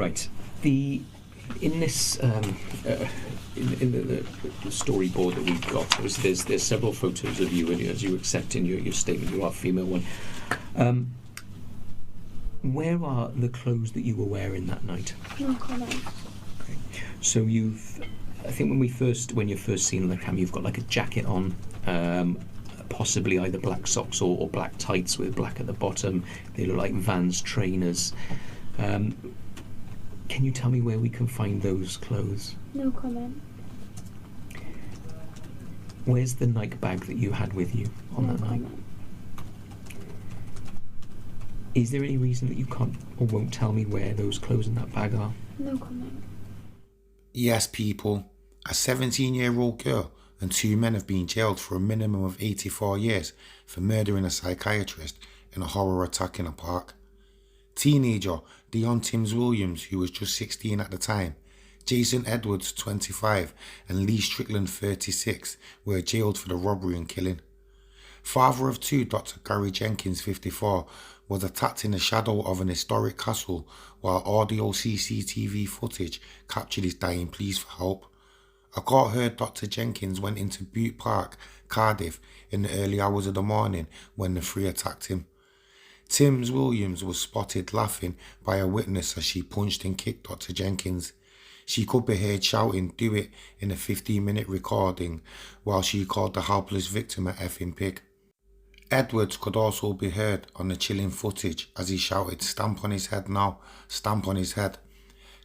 Right. In this in the storyboard that we've got, there's several photos of you, and as you accept in your statement, you are a female one. Where are the clothes that you were wearing that night? No comment. Okay. So I think when you're first seen on the cam, you've got like a jacket on, possibly either black socks or black tights with black at the bottom. They look like Vans trainers. Can you tell me where we can find those clothes? No comment. Where's the Nike bag that you had with you on No that night? comment. Is there any reason that you can't or won't tell me where those clothes in that bag are? No comment. Yes, people. A 17-year-old girl and 2 men have been jailed for a minimum of 84 years for murdering a psychiatrist in a horror attack in a park. Teenager Deon Timms Williams, who was just 16 at the time, Jason Edwards, 25, and Lee Strickland, 36, were jailed for the robbery and killing. Father of 2, Dr Gary Jenkins, 54, was attacked in the shadow of an historic castle while audio CCTV footage captured his dying pleas for help. A court heard Dr Jenkins went into Butte Park, Cardiff, in the early hours of the morning when the three attacked him. Timms Williams was spotted laughing by a witness as she punched and kicked Dr Jenkins. She could be heard shouting "do it" in a 15-minute recording while she called the helpless victim a effing pig. Edwards could also be heard on the chilling footage as he shouted "stamp on his head now, stamp on his head."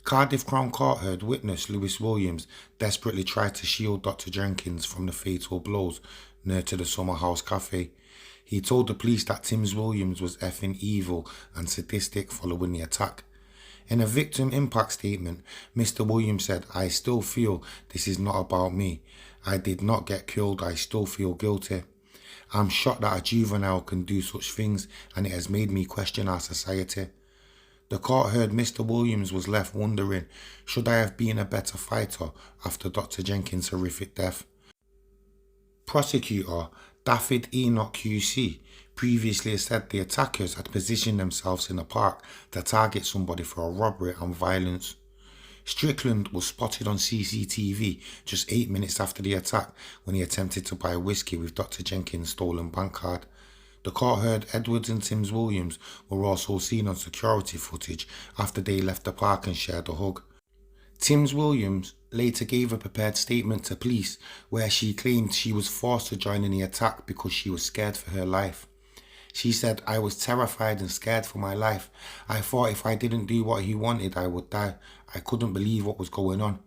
Cardiff Crown Court heard witness Lewis Williams desperately try to shield Dr Jenkins from the fatal blows near to the Summer House Cafe. He told the police that Timms Williams was effing evil and sadistic following the attack. In a victim impact statement, Mr. Williams said, "I still feel this is not about me. I did not get killed. I still feel guilty. I'm shocked that a juvenile can do such things, and it has made me question our society." The court heard Mr. Williams was left wondering, should I have been a better fighter after Dr Jenkins' horrific death? Prosecutor David Enoch QC previously said the attackers had positioned themselves in the park to target somebody for a robbery and violence. Strickland was spotted on CCTV just 8 minutes after the attack when he attempted to buy whiskey with Dr Jenkins' stolen bank card. The court heard Edwards and Timms Williams were also seen on security footage after they left the park and shared a hug. Timms Williams later gave a prepared statement to police where she claimed she was forced to join in the attack because she was scared for her life. She said, "I was terrified and scared for my life. I thought if I didn't do what he wanted, I would die. I couldn't believe what was going on."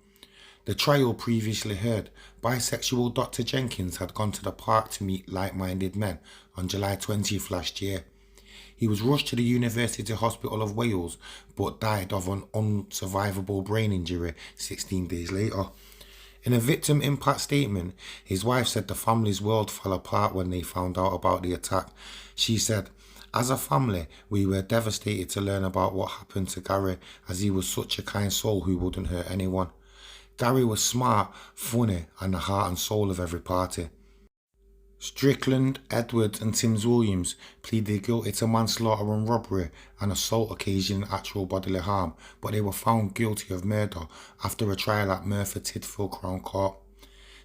The trial previously heard bisexual Dr Jenkins had gone to the park to meet like-minded men on July 20th last year. He was rushed to the University Hospital of Wales but died of an unsurvivable brain injury 16 days later. In a victim impact statement, his wife said the family's world fell apart when they found out about the attack. She said, "As a family, we were devastated to learn about what happened to Gary, as he was such a kind soul who wouldn't hurt anyone. Gary was smart, funny, and the heart and soul of every party." Strickland, Edwards and Timms Williams pleaded guilty to manslaughter and robbery and assault occasioning actual bodily harm, but they were found guilty of murder after a trial at Merthyr Tydfil Crown Court.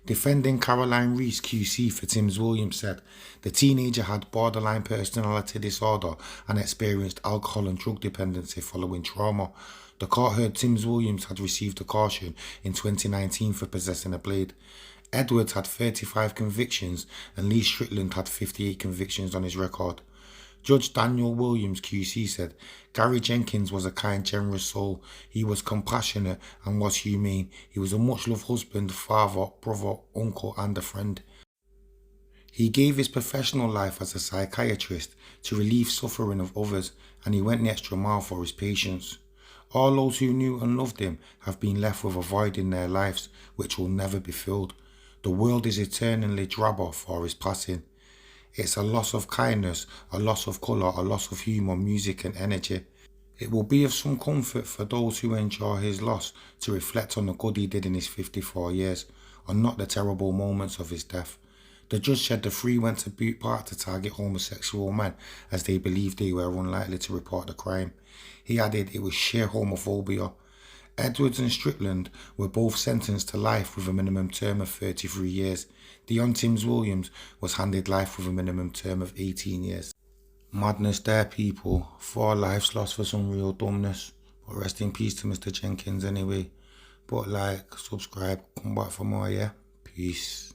Defending Caroline Rees QC for Timms Williams said the teenager had borderline personality disorder and experienced alcohol and drug dependency following trauma. The court heard Timms Williams had received a caution in 2019 for possessing a blade. Edwards had 35 convictions and Lee Strickland had 58 convictions on his record. Judge Daniel Williams QC said, "Gary Jenkins was a kind, generous soul. He was compassionate and was humane. He was a much-loved husband, father, brother, uncle and a friend. He gave his professional life as a psychiatrist to relieve suffering of others, and he went the extra mile for his patients. All those who knew and loved him have been left with a void in their lives which will never be filled. The world is eternally drabber for his passing. It's a loss of kindness, a loss of colour, a loss of humour, music and energy. It will be of some comfort for those who enjoy his loss to reflect on the good he did in his 54 years, and not the terrible moments of his death. The judge said the three went to Boot Park to target homosexual men as they believed they were unlikely to report the crime. He added it was sheer homophobia. Edwards and Strickland were both sentenced to life with a minimum term of 33 years. Deon Timms Williams was handed life with a minimum term of 18 years. Madness there, people. 4 lives lost for some real dumbness. But rest in peace to Mr. Jenkins anyway. But like, subscribe, come back for more, yeah? Peace.